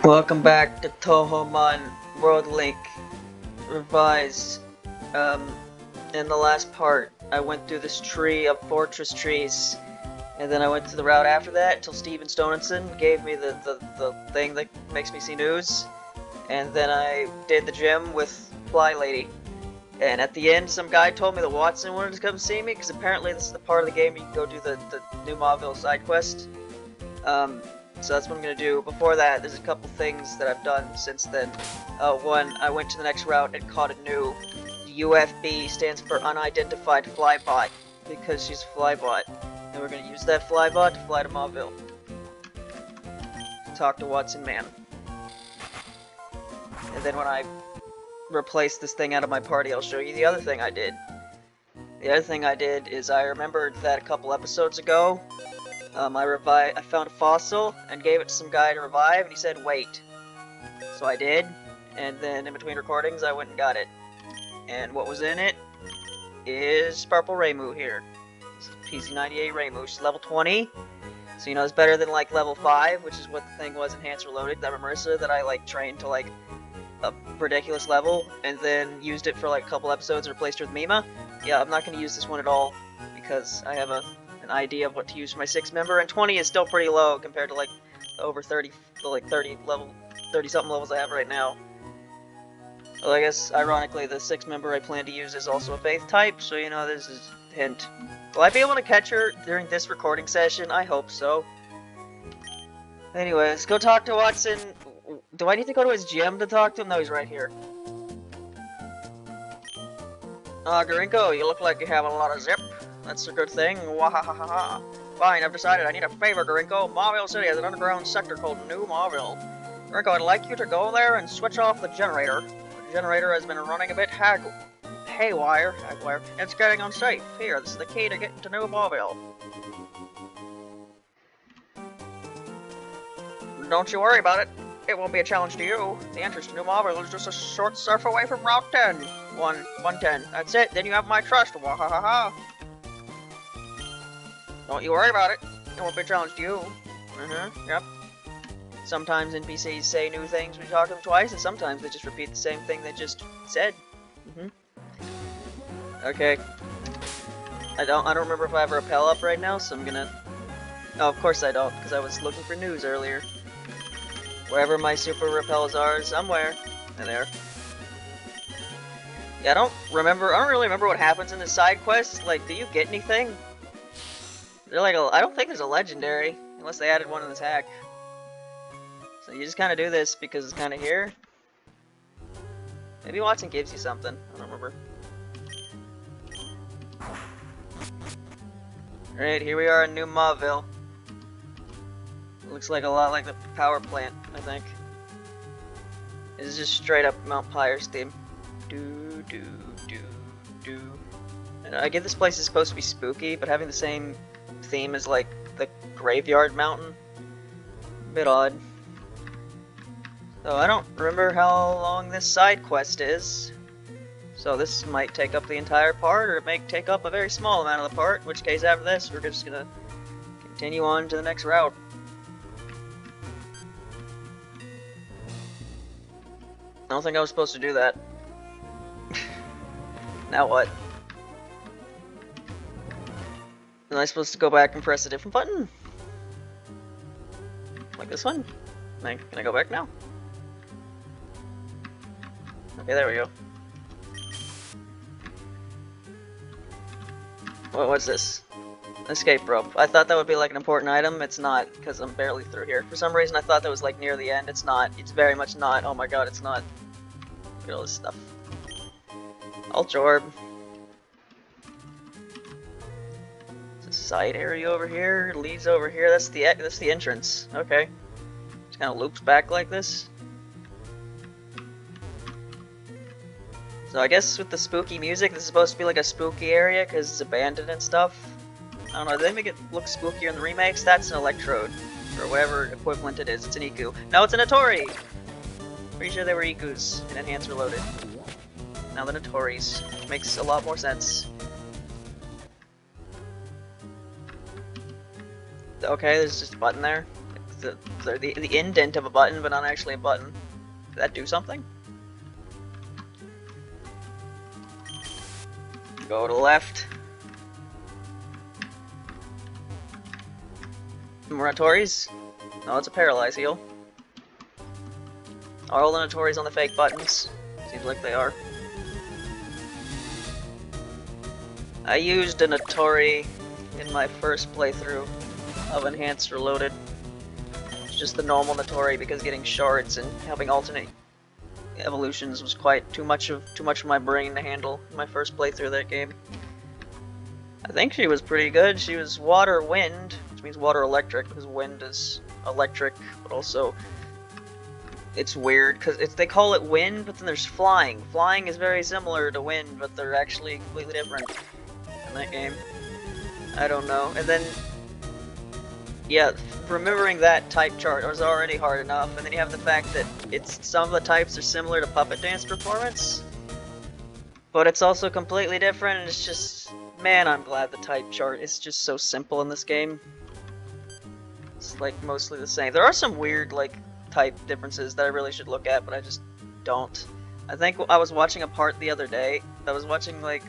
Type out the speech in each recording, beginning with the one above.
Welcome back to Touhoumon World Link Revised. In the last part, I went through this tree of fortress trees, and then I went to the route after that until Steven Stonenson gave me the thing that makes me see news, and then I did the gym with Fly Lady. And at the end, some guy told me that Watson wanted to come see me, because apparently this is the part of the game where you can go do the new Mauville side quest. So that's what I'm going to do. Before that, there's a couple things that I've done since then. One, I went to the next route and caught a new UFB, stands for Unidentified Flybot, because she's a flybot. And we're going to use that flybot to fly to Mauville. Talk to Watson Man. And then when I replace this thing out of my party, I'll show you the other thing I did. The other thing I did is I remembered that a couple episodes ago, I found a fossil and gave it to some guy to revive, and he said wait. So I did, and then in between recordings I went and got it. And what was in it is Purple Raymu here. It's PC98 Raymu. She's level 20, so you know it's better than like level 5, which is what the thing was in Enhanced Reloaded, that Mercer that I like trained to like a ridiculous level, and then used it for like a couple episodes and replaced her with Mima. Yeah, I'm not going to use this one at all, because I have an idea of what to use for my 6-member, and 20 is still pretty low compared to like the over 30, the like 30 something levels I have right now. Well, I guess ironically the 6-member I plan to use is also a Faith type, so you know this is a hint. Will I be able to catch her during this recording session? I hope so. Anyways, go talk to Watson. Do I need to go to his gym to talk to him? No, he's right here. Garinko, you look like you have a lot of zip. That's a good thing. Wahahaha. Fine, I've decided I need a favor, Garinko. Mauville City has an underground sector called New Mauville. Garinko, I'd like you to go there and switch off the generator. The generator has been running a bit haywire. It's getting unsafe. Here, this is the key to get into New Mauville. Don't you worry about it. It won't be a challenge to you. The entrance to New Mauville is just a short surf away from Route 10. 110. That's it. Then you have my trust. Wahahaha. Don't you worry about it. It won't be a challenge to you. Yep. Sometimes NPCs say new things when you talk to them twice, and sometimes they just repeat the same thing they just said. Okay. I don't remember if I have a rappel up right now, so I'm gonna... Oh, of course I don't, because I was looking for news earlier. Wherever my super rappels are, somewhere. And there. Yeah, I don't really remember what happens in the side quests. Like, do you get anything? They're like, I don't think there's a legendary, unless they added one in this hack. So you just kind of do this because it's kind of here. Maybe Watson gives you something. I don't remember. Alright, here we are in New Mauville. Looks like a lot like the power plant, I think. This is just straight up Mount Pyre's theme. And I get this place is supposed to be spooky, but having the same theme as like the Graveyard Mountain, a bit odd. So I don't remember how long this side quest is. So this might take up the entire part, or it may take up a very small amount of the part, in which case after this we're just gonna continue on to the next route. I don't think I was supposed to do that. Now what? Am I supposed to go back and press a different button? Like this one? Can I go back now? Okay, there we go. What's this? Escape rope. I thought that would be like an important item. It's not, because I'm barely through here. For some reason I thought that was like near the end. It's not. It's very much not. Oh my god, it's not. Look at all this stuff. Ultra Orb. Side area over here, leads over here. That's the entrance. Okay, just kind of loops back like this. So I guess with the spooky music, this is supposed to be like a spooky area because it's abandoned and stuff. I don't know. Did they make it look spookier in the remakes? That's an electrode, or whatever equivalent it is. It's an Iku. No, it's a Notori. Pretty sure they were Ikus in Enhanced Reloaded. Now the Notoris, which makes a lot more sense. Okay, there's just a button there. the indent of a button, but not actually a button. Did that do something? Go to the left. More Notories? No, it's a paralyze heal. Are all the Notories on the fake buttons? Seems like they are. I used a Notori in my first playthrough of Enhanced Reloaded. It's just the normal Notori because getting shards and having alternate evolutions was quite too much for my brain to handle in my first playthrough of that game. I think she was pretty good. She was water wind, which means water electric because wind is electric, but also it's weird because they call it wind, but then there's flying. Flying is very similar to wind, but they're actually completely different in that game. I don't know. And then, yeah, remembering that type chart was already hard enough, and then you have the fact that some of the types are similar to Puppet Dance Performance, but it's also completely different, and it's just, man, I'm glad the type chart is just so simple in this game. It's like mostly the same. There are some weird like type differences that I really should look at, but I just don't. I think I was watching a part the other day. I was watching like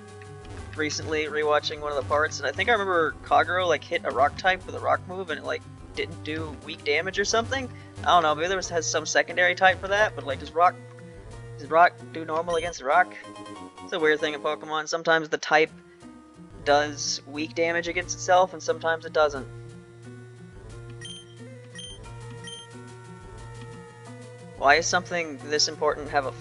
recently rewatching one of the parts, and I think I remember Kagero like hit a rock type with a rock move and it like didn't do weak damage or something. I don't know, maybe there has some secondary type for that, but like does rock do normal against rock? It's a weird thing in Pokemon. Sometimes the type does weak damage against itself and sometimes it doesn't. Why is something this important have a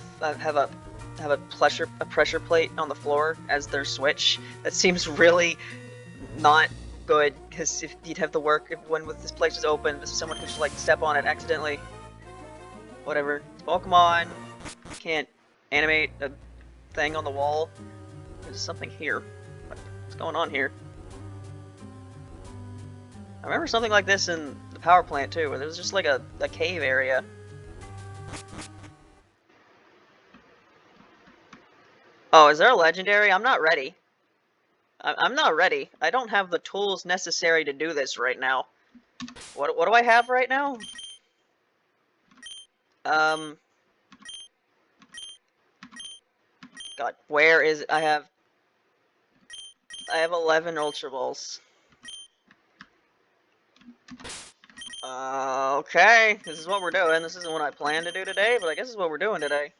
pressure plate on the floor as their switch? That seems really not good, because if you'd have to work when this place is open, someone could just like step on it accidentally. Whatever. It's Pokemon. You can't animate a thing on the wall. There's something here. What's going on here? I remember something like this in the power plant too, where there was just like a cave area. Oh, is there a legendary? I'm not ready. I'm not ready. I don't have the tools necessary to do this right now. What do I have right now? God, where is it? I have 11 Ultra Balls. Okay, this is what we're doing. This isn't what I planned to do today, but I guess this is what we're doing today.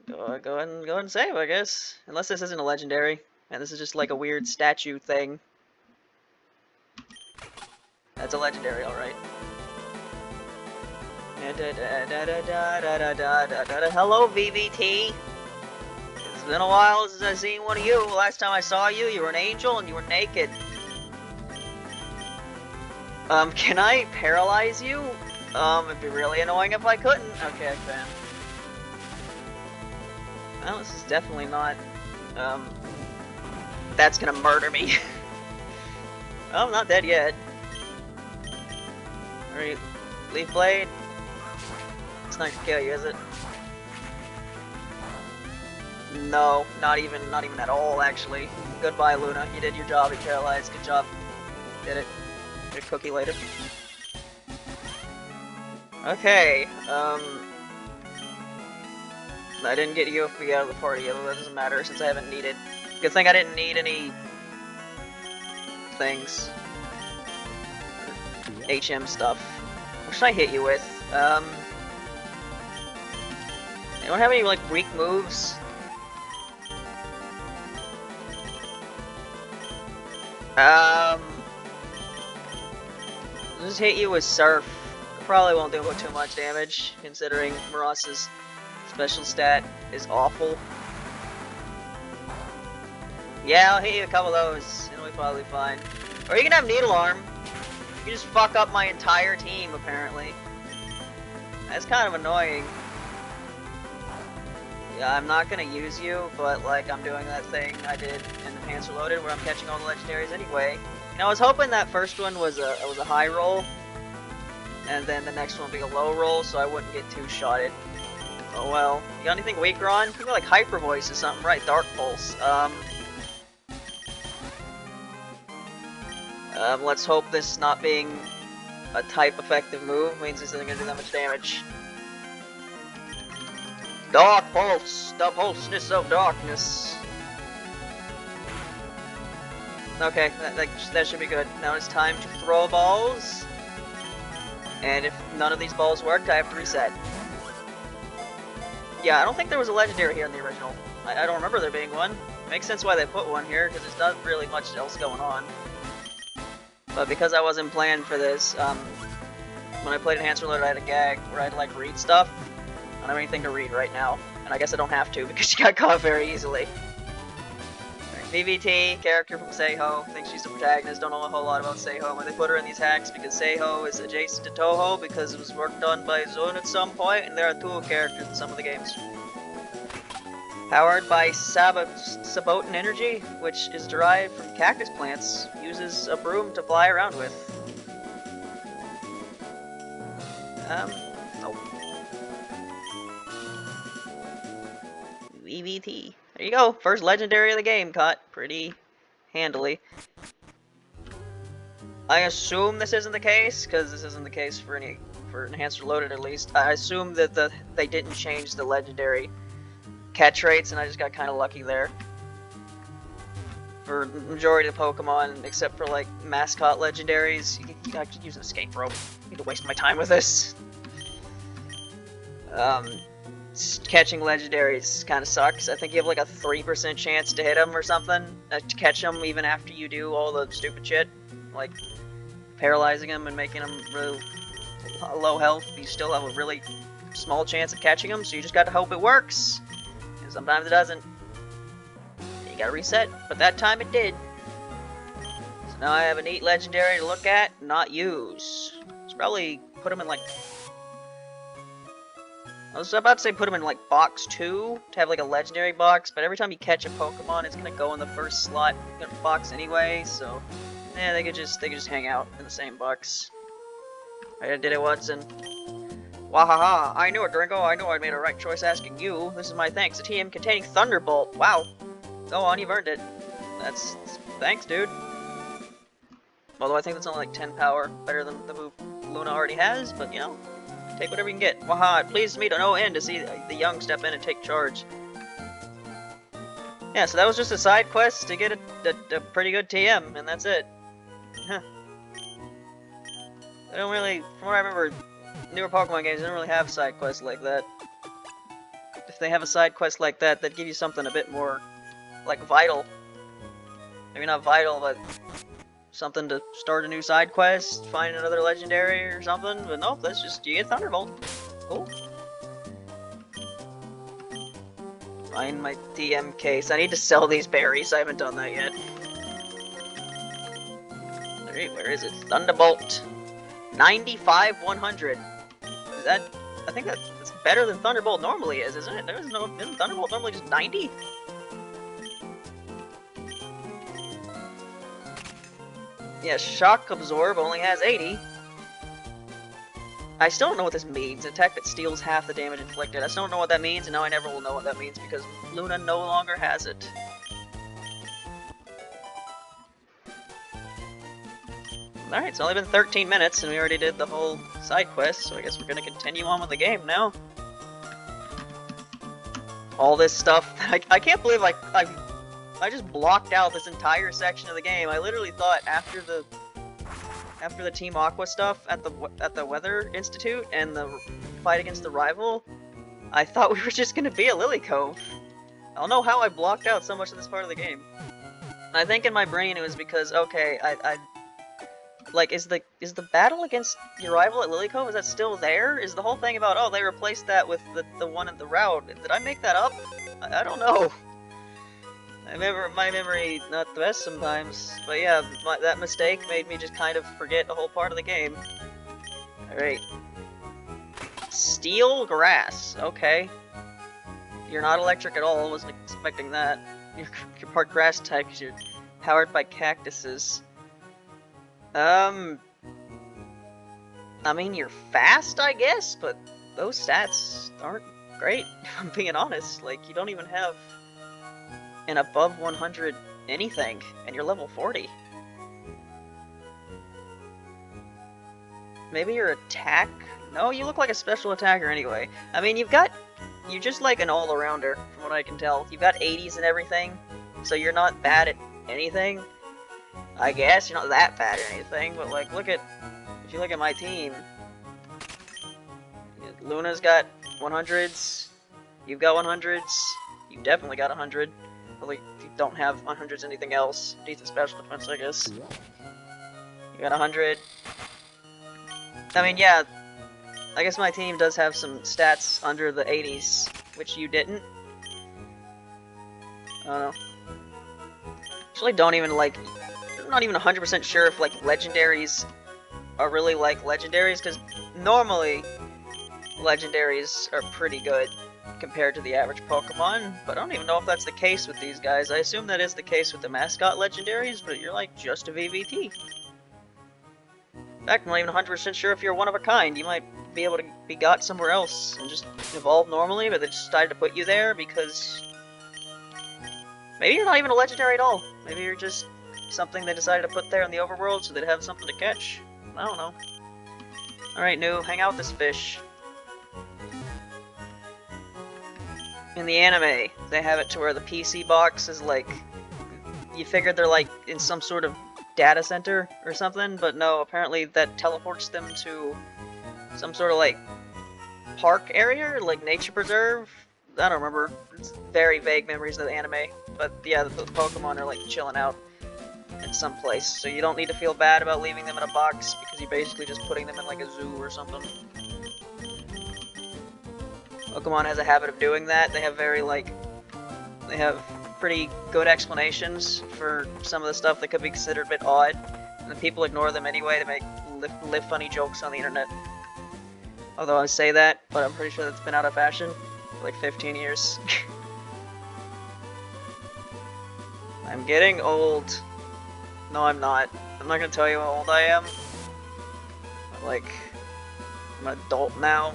Go ahead and save, I guess. Unless this isn't a legendary, and this is just like a weird statue thing. That's a legendary, alright. Hello, VVT. It's been a while since I've seen one of you. Last time I saw you, you were an angel and you were naked. Can I paralyze you? It'd be really annoying if I couldn't. Okay, I can. Well, this is definitely not, that's gonna murder me. Oh, I'm not dead yet. Alright, Leaf Blade. It's not gonna kill you, is it? No, not even at all, actually. Goodbye, Luna. You did your job, you paralyzed. Good job. Did it. Get a cookie later. Okay, I didn't get UFB out of the party, although that doesn't matter since I haven't needed. Good thing I didn't need any things. HM stuff. What should I hit you with? Anyone have any like weak moves? I'll just hit you with Surf. Probably won't do too much damage, considering Maras's special stat is awful. Yeah, I'll hit you a couple of those. It'll be probably fine. Or you can have Needle Arm. You can just fuck up my entire team, apparently. That's kind of annoying. Yeah, I'm not gonna use you, but like I'm doing that thing I did in Enhanced Reloaded where I'm catching all the legendaries anyway. And I was hoping that first one was a high roll, and then the next one would be a low roll, so I wouldn't get two-shotted. Oh well. You got anything weaker on? Maybe like Hyper Voice or something, right? Dark Pulse. Let's hope this not being a type effective move means this isn't gonna do that much damage. Dark Pulse, the pulseness of darkness. Okay, that should be good. Now it's time to throw balls. And if none of these balls worked, I have to reset. Yeah, I don't think there was a legendary here in the original. I don't remember there being one. Makes sense why they put one here, because there's not really much else going on. But because I wasn't planned for this, when I played Enhanced Reloaded, I had a gag where I had to, like, read stuff. I don't have anything to read right now, and I guess I don't have to, because she got caught very easily. VIVIT, character from Seiho, thinks she's the protagonist, don't know a whole lot about Seiho, but they put her in these hacks because Seiho is adjacent to Touhou because it was work done by Zun at some point, and there are two characters in some of the games. Powered by Sabotan energy, which is derived from cactus plants, uses a broom to fly around with. Nope. VIVIT. There you go, first legendary of the game caught pretty handily. I assume this isn't the case, because this isn't the case for Enhanced Reloaded at least. I assume that they didn't change the legendary catch rates, and I just got kind of lucky there. For the majority of the Pokemon, except for like mascot legendaries, I could use an escape rope. I need to waste my time with this. Catching legendaries kind of sucks. I think you have like a 3% chance to hit them or something, to catch them even after you do all the stupid shit, like paralyzing them and making them really low health. You still have a really small chance of catching them, so you just gotta hope it works. And sometimes it doesn't. You gotta reset, but that time it did. So now I have a neat legendary to look at, not use. Let's probably put them in like... I was about to say put them in like box 2 to have like a legendary box, but every time you catch a Pokemon, it's gonna go in the first slot in the box anyway. So yeah, they could just hang out in the same box. I did it once and wahaha! I knew it, Gringo. I knew I made a right choice asking you. This is my thanks. A TM containing Thunderbolt. Wow. Go on, you've earned it. That's thanks, dude. Although I think that's only like 10 power, better than the move Luna already has, but you know. Take whatever you can get. Waha, it pleases me to no end to see the young step in and take charge. Yeah, so that was just a side quest to get a pretty good TM, and that's it. Huh. I don't really, from what I remember, newer Pokemon games don't really have side quests like that. If they have a side quest like that, they'd give you something a bit more, like, vital. Maybe not vital, but something to start a new side quest, find another legendary or something, but nope, that's just, you get Thunderbolt. Cool. Find my TM case. I need to sell these berries, I haven't done that yet. Alright, where is it? Thunderbolt. 95-100. Is that, I think that's better than Thunderbolt normally is, isn't it? Isn't Thunderbolt normally just 90? Yeah, Shock Absorb only has 80. I still don't know what this means. Attack that steals half the damage inflicted. I still don't know what that means, and now I never will know what that means because Luna no longer has it. Alright, it's only been 13 minutes, and we already did the whole side quest, so I guess we're gonna continue on with the game now. All this stuff. I can't believe I just blocked out this entire section of the game. I literally thought after the Team Aqua stuff at the Weather Institute and the fight against the rival, I thought we were just gonna be at Lily Cove. I don't know how I blocked out so much of this part of the game. I think in my brain it was because, okay, like, is the battle against your rival at Lily Cove, is that still there? Is the whole thing about, oh, they replaced that with the one at the route? Did I make that up? I don't know. My memory not the best sometimes, but yeah, that mistake made me just kind of forget a whole part of the game. Alright. Steel Grass, okay. You're not electric at all, wasn't expecting that. You're part grass type because you're powered by cactuses. I mean, you're fast, I guess, but those stats aren't great, if I'm being honest. Like, you don't even have an above 100 anything, and you're level 40. maybe your attack? No, you look like a special attacker anyway. I mean, you're just like an all-arounder, from what I can tell. You've got 80s and everything, so you're not bad at anything. I guess you're not that bad at anything, but like, if you look at my team, Luna's got 100s, you've got 100s, you definitely got 100. But like, you don't have 100s anything else. Decent special defense, I guess. You got 100. I mean, yeah, I guess my team does have some stats under the 80s, which you didn't. I don't know. Actually, I'm not even 100% sure if like legendaries are really like legendaries, because normally legendaries are pretty good compared to the average Pokemon, but I don't even know if that's the case with these guys. I assume that is the case with the mascot legendaries, but you're like just a VVT. In fact, I'm not even 100% sure if you're one of a kind. You might be able to be got somewhere else and just evolve normally, but they just decided to put you there because maybe you're not even a legendary at all. Maybe you're just something they decided to put there in the overworld so they'd have something to catch. I don't know. Alright, New, hang out with this fish. In the anime, they have it to where the PC box is like, you figured they're like in some sort of data center or something, but no, apparently that teleports them to some sort of like park area, or like nature preserve. I don't remember. It's very vague memories of the anime, but yeah, the Pokemon are like chilling out in some place, so you don't need to feel bad about leaving them in a box because you're basically just putting them in like a zoo or something. Pokemon has a habit of doing that. They have they have pretty good explanations for some of the stuff that could be considered a bit odd, and then people ignore them anyway to make live funny jokes on the internet. Although I say that, but I'm pretty sure that's been out of fashion for like 15 years. I'm getting old. No, I'm not. I'm not gonna tell you how old I am. But like, I'm an adult now.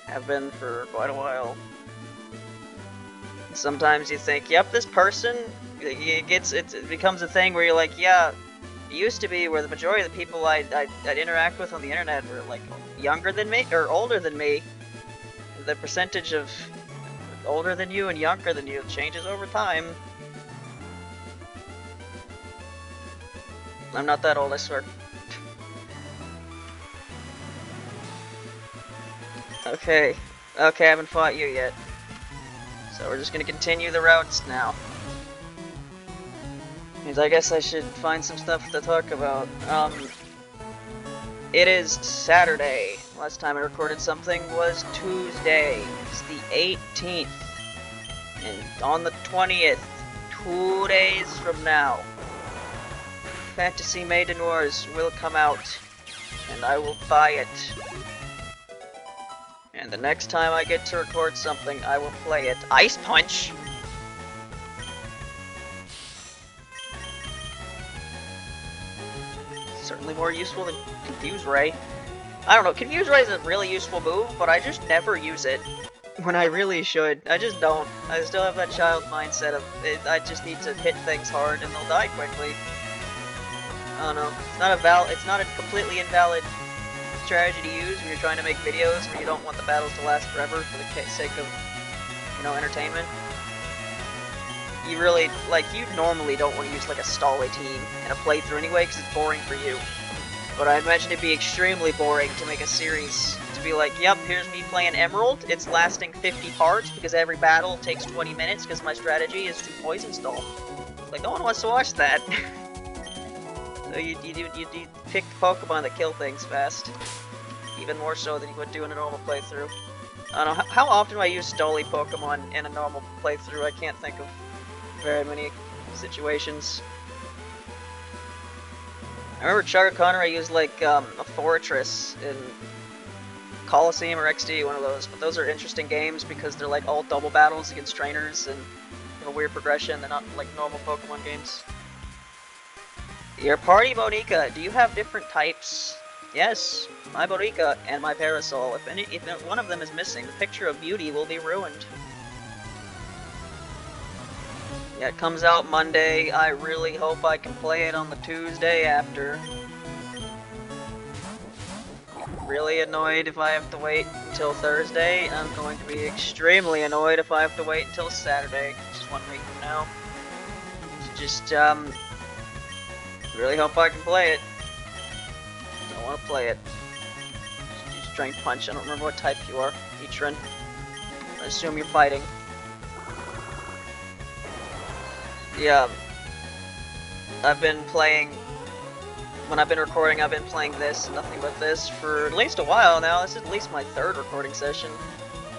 Have been for quite a while. Sometimes you think, yep, this person, it becomes a thing where you're like, yeah, it used to be where the majority of the people I'd interact with on the internet were like younger than me, or older than me. The percentage of older than you and younger than you changes over time. I'm not that old, I swear. Okay, I haven't fought you yet. So we're just gonna continue the routes now. Because I guess I should find some stuff to talk about. It is Saturday. Last time I recorded something was Tuesday. It's the 18th. And on the 20th, 2 days from now, Fantasy Maiden Wars will come out. And I will buy it. And the next time I get to record something, I will play it. Ice Punch! Certainly more useful than Confuse Ray. I don't know, Confuse Ray is a really useful move, but I just never use it. When I really should. I just don't. I still have that child mindset of, I just need to hit things hard and they'll die quickly. I don't know. It's not a completely invalid strategy to use when you're trying to make videos where you don't want the battles to last forever for the sake of, you know, entertainment. You really, like, you normally don't want to use like a stall team in a playthrough anyway because it's boring for you. But I imagine it'd be extremely boring to make a series to be like, yep, here's me playing Emerald, it's lasting 50 parts because every battle takes 20 minutes because my strategy is to poison stall. Like, no one wants to watch that. So you pick Pokemon that kill things fast. Even more so than you would do in a normal playthrough. I don't know, how often do I use Stolly Pokemon in a normal playthrough? I can't think of very many situations. I remember Chaka Connor, I used like a Fortress in Coliseum or XD, one of those. But those are interesting games because they're like all double battles against trainers and have a weird progression. They're not like normal Pokemon games. Your party, Bonica, do you have different types? Yes, my Bonica and my Parasol. If one of them is missing, the picture of beauty will be ruined. Yeah, it comes out Monday. I really hope I can play it on the Tuesday after. really annoyed if I have to wait until Thursday. I'm going to be extremely annoyed if I have to wait until Saturday, which is 1 week from now. Just, really hope I can play it. I want to play it. Just use Strength Punch. I don't remember what type you are, Heatran. I assume you're fighting. Yeah. I've been playing... When I've been recording, I've been playing this and nothing but this for at least a while now. This is at least my 3rd recording session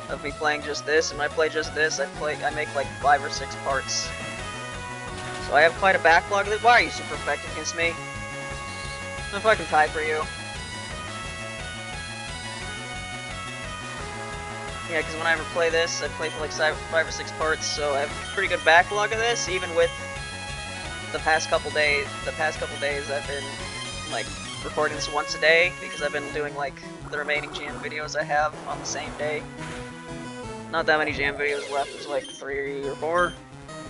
of me playing just this. And when I play just this, I make like 5 or 6 parts. So I have quite a backlog of it. Why are you super effective against me? If I can tie for you. Yeah, because when I ever play this, I play for like 5 or 6 parts, so I have a pretty good backlog of this, even with the past couple days. The past couple days I've been like recording this once a day, because I've been doing like the remaining jam videos I have on the same day. Not that many jam videos left, there's like 3 or 4,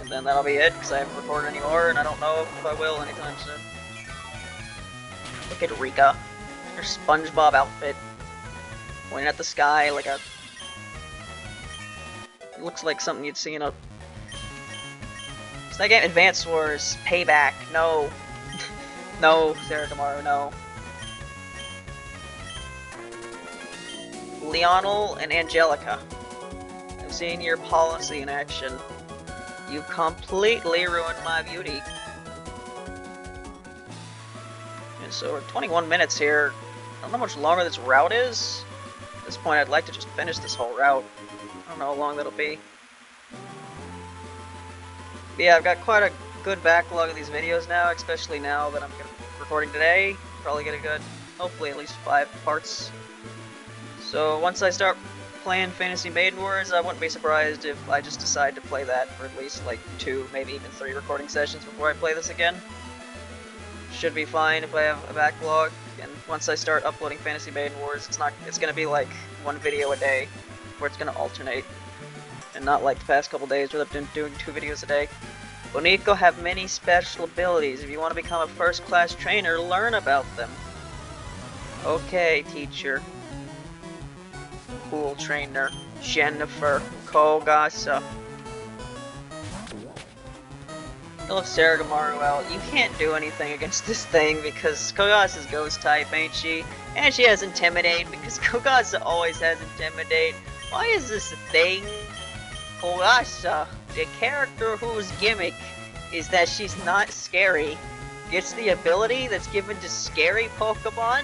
and then that'll be it, because I haven't recorded anymore, and I don't know if I will anytime soon. Look at Rika, her SpongeBob outfit, pointing at the sky like a... It looks like something you'd see in a... It's that game, Advance Wars, Payback, no. No, Sarah Tomorrow, no. Leonel and Angelica. I've seen your policy in action. You've completely ruined my beauty. And so we're 21 minutes here. I don't know how much longer this route is. At this point, I'd like to just finish this whole route. I don't know how long that'll be. But yeah, I've got quite a good backlog of these videos now, especially now that I'm recording today. Probably get a good, hopefully at least 5 parts. So once I start playing Fantasy Maiden Wars, I wouldn't be surprised if I just decide to play that for at least like 2, maybe even 3 recording sessions before I play this again. Should be fine if I have a backlog. And once I start uploading Fantasy Maiden Wars, it's gonna be like 1 video a day, where it's gonna alternate, and not like the past couple days where I've been doing 2 videos a day. Bonico have many special abilities. If you want to become a first-class trainer, learn about them. Okay, teacher. Cool trainer. Jennifer Kogasa. I love Saragamaru out. You can't do anything against this thing because Kogasa's ghost type, ain't she? And she has Intimidate because Kogasa always has Intimidate. Why is this a thing? Kogasa, the character whose gimmick is that she's not scary, gets the ability that's given to scary Pokemon?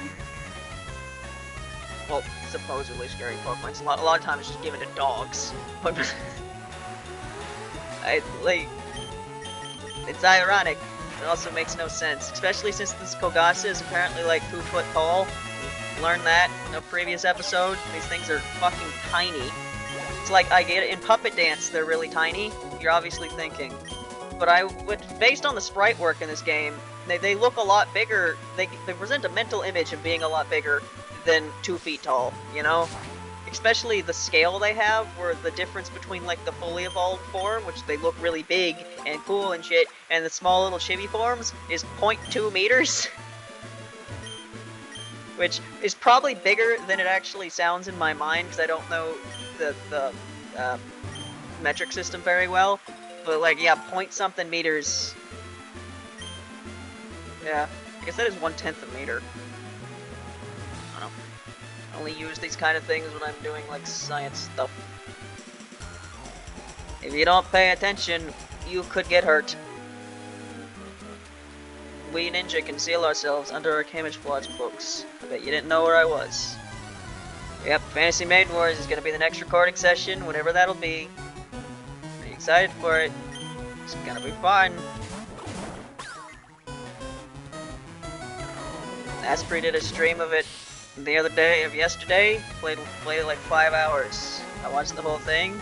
Well, supposedly scary Pokemon. A lot of times it's just given to dogs. But it's ironic. It also makes no sense, especially since this Kogasa is apparently like 2 foot tall. We learned that in a previous episode. These things are fucking tiny. It's like, I get it, in Puppet Dance they're really tiny, you're obviously thinking. But based on the sprite work in this game, they look a lot bigger, they present a mental image of being a lot bigger than 2 feet tall, you know? Especially the scale they have, where the difference between like the fully evolved form, which they look really big and cool and shit, and the small little chibi forms is 0.2 meters. Which is probably bigger than it actually sounds in my mind, because I don't know the metric system very well. But like, yeah, point something meters. Yeah, I guess that is 1/10 of a meter. I don't know. I only use these kind of things when I'm doing like science stuff. If you don't pay attention, you could get hurt. We ninja conceal ourselves under our camouflage cloaks. I bet you didn't know where I was. Yep, Fantasy Maiden Wars is gonna be the next recording session, whatever that'll be. Pretty excited for it. It's gonna be fun. Asprey did a stream of it the other day, yesterday. Played it like 5 hours. I watched the whole thing.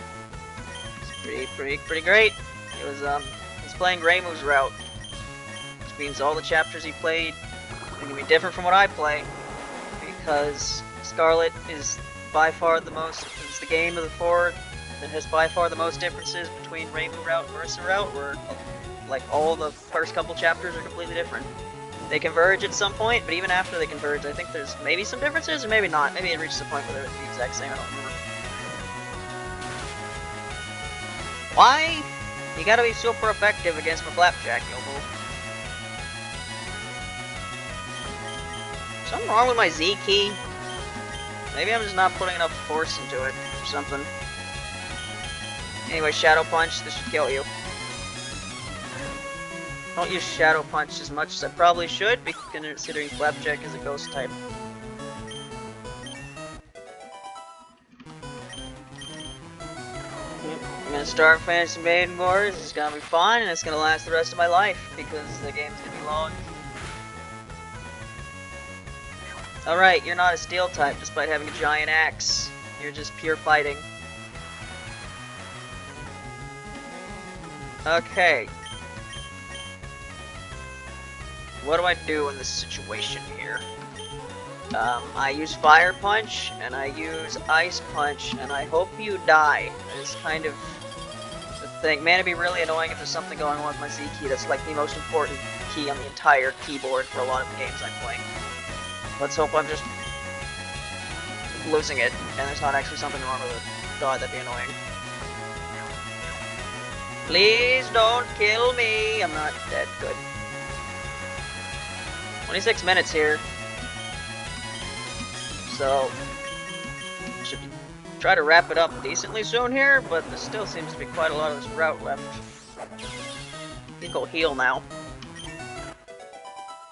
It's pretty great. It was he's playing Reimu's route, which means all the chapters he played are gonna be different from what I play, because Scarlet is by far the most. It's the game of the 4 that has by far the most differences between Reimu route and Marissa route, where like all the first couple chapters are completely different. They converge at some point, but even after they converge, I think there's maybe some differences, or maybe not. Maybe it reaches a point where they're the exact same, I don't remember. Why? You gotta be super effective against my Flapjack, Yobo. Something wrong with my Z key? Maybe I'm just not putting enough force into it, or something. Anyway, Shadow Punch, this should kill you. Don't use Shadow Punch as much as I probably should, considering Flapjack is a ghost type. I'm gonna start Fantasy Maiden Wars, it's gonna be fun, and it's gonna last the rest of my life, because the game's gonna be long. Alright, you're not a steel type, despite having a giant axe. You're just pure fighting. Okay. What do I do in this situation here? I use Fire Punch, and I use Ice Punch, and I hope you die. It's kind of the thing. Man, it'd be really annoying if there's something going on with my Z key that's like the most important key on the entire keyboard for a lot of the games I'm playing. Let's hope I'm just losing it, and there's not actually something wrong with it. God, that'd be annoying. Please don't kill me! I'm not dead. Good. 26 minutes here. So, should try to wrap it up decently soon here, but there still seems to be quite a lot of this route left. You can go heal now.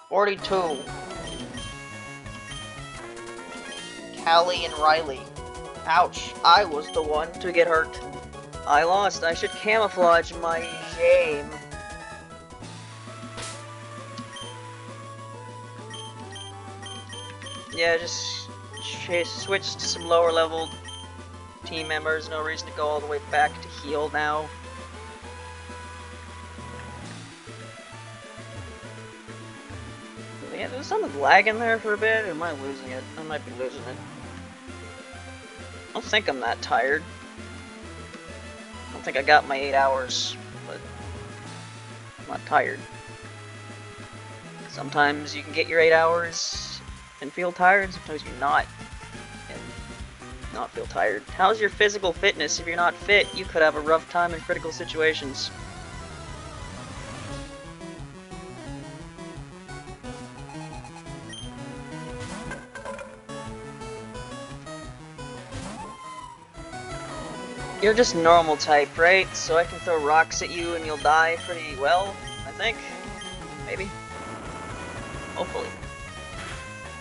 42. Callie and Riley. Ouch, I was the one to get hurt. I lost. I should camouflage my shame. Yeah, just switch to some lower level team members. No reason to go all the way back to heal now. Yeah, there's something lagging there for a bit, or am I losing it? I might be losing it. I don't think I'm that tired. I don't think I got my 8 hours, but I'm not tired. Sometimes you can get your 8 hours and feel tired, sometimes you're not, and not feel tired. How's your physical fitness? If you're not fit, you could have a rough time in critical situations. You're just normal type, right? So I can throw rocks at you and you'll die pretty well, I think? Maybe? Hopefully.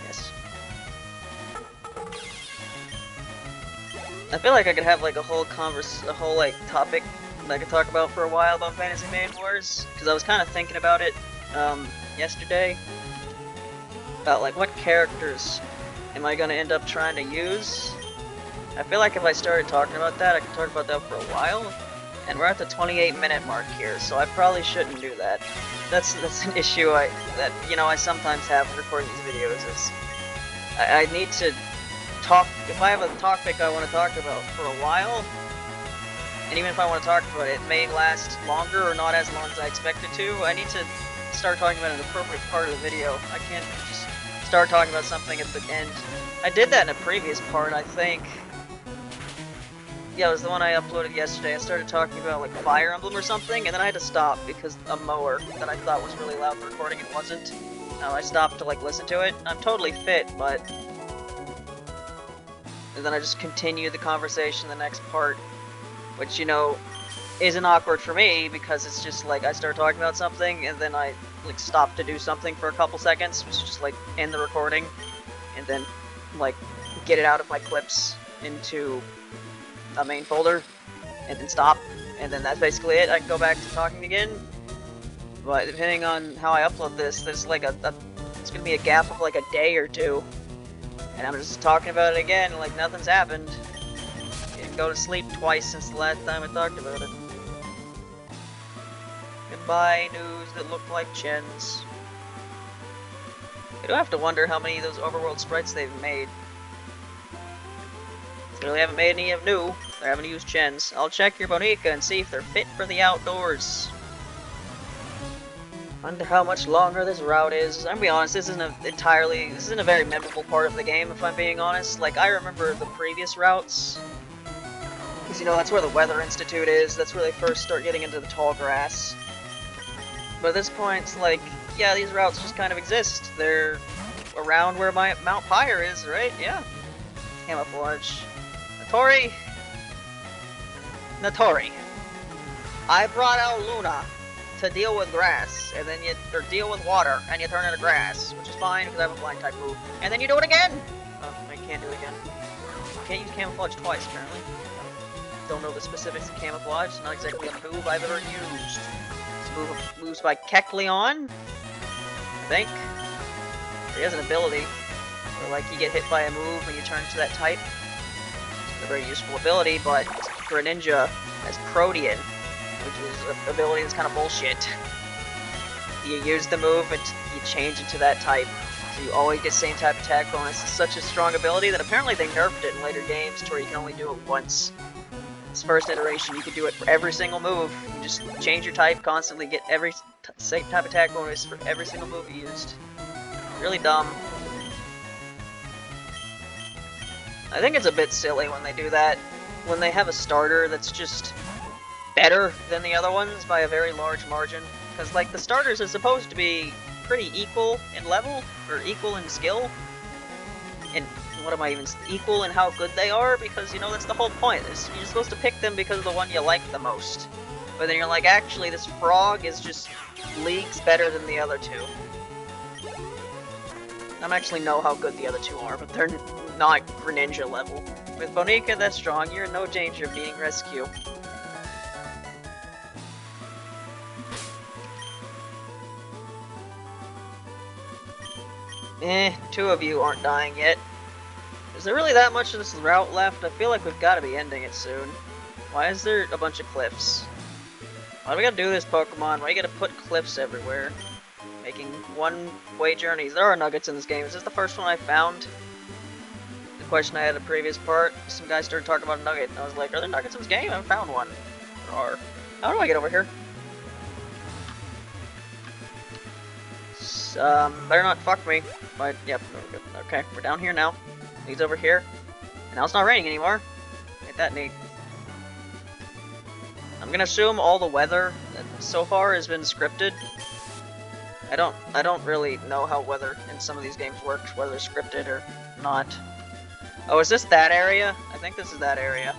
Yes. I feel like I could have like a whole like topic that I could talk about for a while about Fantasy Maiden Wars, because I was kind of thinking about it yesterday. About like what characters am I going to end up trying to use? I feel like if I started talking about that, I could talk about that for a while, and we're at the 28-minute mark here, so I probably shouldn't do that. That's an issue I sometimes have when recording these videos. Is I need to talk. If I have a topic I want to talk about for a while, and even if I want to talk about it, it may last longer or not as long as I expect it to. I need to start talking about an appropriate part of the video. I can't just start talking about something at the end. I did that in a previous part, I think. Yeah, it was the one I uploaded yesterday. I started talking about like Fire Emblem or something, and then I had to stop because a mower that I thought was really loud for recording it wasn't. I stopped to like listen to it. I'm totally fit, but... And then I just continued the conversation in the next part, which, you know, isn't awkward for me because it's just like I start talking about something and then I like stop to do something for a couple seconds, which is just like end the recording, and then like get it out of my clips into a main folder, and then stop, and then that's basically it. I can go back to talking again, but depending on how I upload this, there's like it's gonna be a gap of like a day or two, and I'm just talking about it again like nothing's happened. Didn't go to sleep twice since the last time I talked about it. Goodbye, news that look like chens. I do have to wonder how many of those overworld sprites they've made. They really haven't made any of new. They're having to use chens. I'll check your Bonica and see if they're fit for the outdoors. Wonder how much longer this route is. I'm gonna be honest, this isn't a very memorable part of the game, if I'm being honest. Like, I remember the previous routes. Because, you know, that's where the Weather Institute is. That's where they first start getting into the tall grass. But at this point, it's like, yeah, these routes just kind of exist. They're around where my Mount Pyre is, right? Yeah. Camouflage. Natori! Natori. I brought out Luna to deal with grass, and then or deal with water, and you turn into grass, which is fine because I have a flying type move. And then you do it again! Oh, I can't do it again. Can't use camouflage twice, apparently. Don't know the specifics of camouflage. It's not exactly a move I've ever used. This moves by Kecleon, I think. He has an ability where, like, you get hit by a move when you turn to that type. It's a very useful ability, but Greninja has Protean, which is an ability that's kind of bullshit. You use the move and you change into that type, so you always get same type attack bonus. It's such a strong ability that apparently they nerfed it in later games to where you can only do it once. This first iteration, you can do it for every single move. You just change your type constantly, get every same type attack bonus for every single move you used. Really dumb. I think it's a bit silly when they do that. When they have a starter that's just better than the other ones by a very large margin. Because, like, the starters are supposed to be pretty equal in level, or equal in skill. And what am I even... equal in how good they are? Because, you know, that's the whole point. You're supposed to pick them because of the one you like the most. But then you're like, actually, this frog is just leagues better than the other two. I don't actually know how good the other two are, but they're not Greninja level. With Bonica that strong, you're in no danger of needing rescue. Two of you aren't dying yet. Is there really that much of this route left? I feel like we've got to be ending it soon. Why is there a bunch of cliffs? Why do we gotta do this, Pokemon? Why you gotta put cliffs everywhere? Making one-way journeys. There are nuggets in this game. Is this the first one I found? The question I had in the previous part, some guy started talking about a nugget, and I was like, are there nuggets in this game? I haven't found one. There are. How do I get over here? Better not fuck me. But, yep, okay, we're down here now. He's over here. And now it's not raining anymore. Ain't that neat. I'm gonna assume all the weather so far has been scripted. I don't really know how weather in some of these games works, whether it's scripted or not. Oh, is this that area? I think this is that area.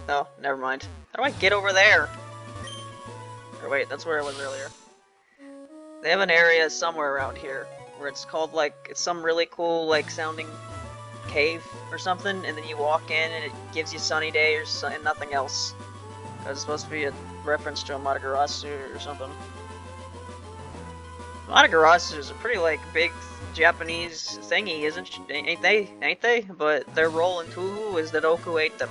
Oh, never mind. How do I get over there? Or wait, that's where I was earlier. They have an area somewhere around here where it's called, like, it's some really cool, like, sounding cave or something, and then you walk in and it gives you sunny day and nothing else. Because it's supposed to be a reference to Amaterasu or something. Amaterasu is a pretty, like, big Japanese thingy, ain't they? But their role in Touhou is that Oku ate them.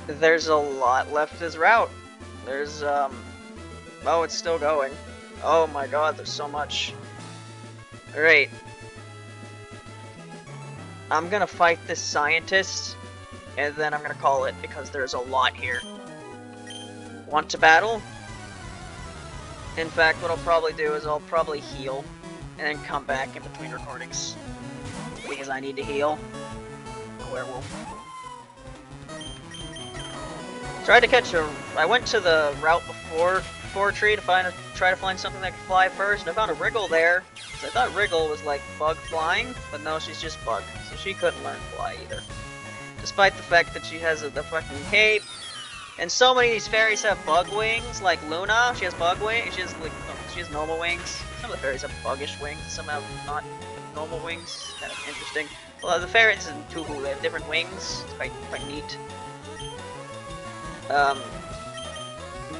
There's a lot left of this route. There's, oh, it's still going. Oh my god, there's so much. Alright. I'm gonna fight this scientist, and then I'm gonna call it, because there's a lot here. Want to battle? In fact, what I'll probably do is I'll probably heal, and then come back in between recordings. Because I need to heal. A werewolf. Tried to catch I went to the route before tree to try to find something that could fly first, and I found a Wriggle there. So I thought Wriggle was like bug flying, but no, she's just bug. So she couldn't learn to fly either. Despite the fact that she has the fucking cape. And so many of these fairies have bug wings, like Luna, she has bug wings, she has normal wings. Some of the fairies have buggish wings, some have not normal wings. Kind of interesting. Well, the fairies in Touhou, they have different wings. It's quite neat.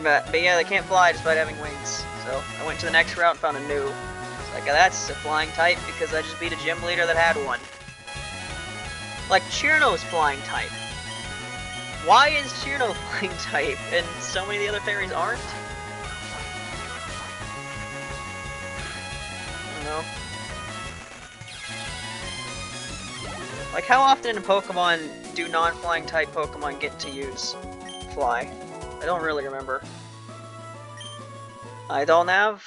But yeah, they can't fly despite having wings. So I went to the next route and found a new. It's like, that's a flying type because I just beat a gym leader that had one. Like, Chirno's flying type. Why is Chirno flying type and so many of the other fairies aren't? I don't know. Like, how often in Pokemon do non-flying type Pokemon get to use fly? I don't really remember. Idol Nav?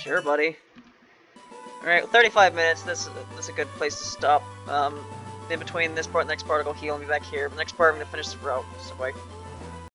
Sure, buddy. Alright, 35 minutes. This is a good place to stop. In between this part and the next part, I'll go heal and be back here. The next part, I'm gonna finish the route. So, bye.